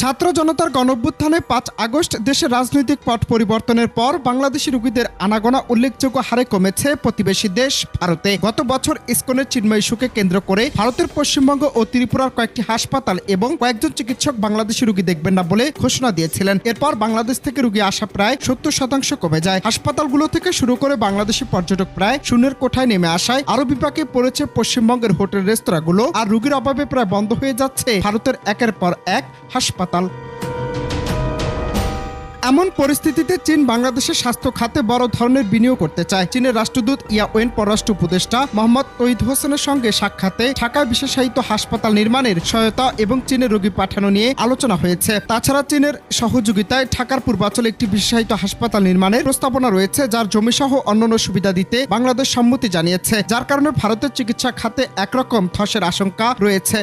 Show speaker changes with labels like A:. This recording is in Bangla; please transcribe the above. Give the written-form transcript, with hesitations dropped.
A: ছাত্র জনতার গণঅভ্যুত্থানে ৫ আগস্ট দেশের রাজনৈতিক পট পরিবর্তনের পর বাংলাদেশি রোগীদের আনাগোনা উল্লেখযোগ্য হারে কমেছে প্রতিবেশী দেশ ভারতে। গত বছর ইসকনের চিন্ময় ইস্যুকে কেন্দ্র করে ভারতের পশ্চিমবঙ্গ ও ত্রিপুরার কয়েকটি হাসপাতাল এবং কয়েকজন চিকিৎসক বাংলাদেশি রোগী দেখবেন না বলে ঘোষণা দিয়েছিলেন। এরপর বাংলাদেশ থেকে রোগী আসা প্রায় ৭০% কমে যায়। হাসপাতালগুলো থেকে শুরু করে বাংলাদেশি পর্যটক প্রায় শূন্যের কোঠায় নেমে আসায় আরো বিপাকে পড়েছে পশ্চিমবঙ্গের হোটেল রেস্তোরাঁগুলো। আর রোগীর অভাবে প্রায় বন্ধ হয়ে যাচ্ছে ভারতের একের পর এক হাসপাতাল। এমন পরিস্থিতিতে চীন বাংলাদেশের স্বাস্থ্য খাতে বড় ধরনের বিনিয়োগ করতে চায়। চীনের রাষ্ট্রদূত ইয়া ওয়েন পররাষ্ট্র উপদেষ্টা মোহাম্মদ তৌহিদ হোসেনের সঙ্গে সাক্ষাতে ঢাকায় বিশেষায়িত হাসপাতাল নির্মাণের সহায়তা এবং চীনের রোগী পাঠানো নিয়ে আলোচনা হয়েছে। তাছাড়া চীনের সহযোগিতায় ঢাকার পূর্বাঞ্চলে একটি বিশেষায়িত হাসপাতাল নির্মাণের প্রস্তাবনা রয়েছে, যার জমিসহ অন্যান্য সুবিধা দিতে বাংলাদেশ সম্মতি জানিয়েছে, যার কারণে ভারতের চিকিৎসা খাতে একরকম ধসের আশঙ্কা রয়েছে।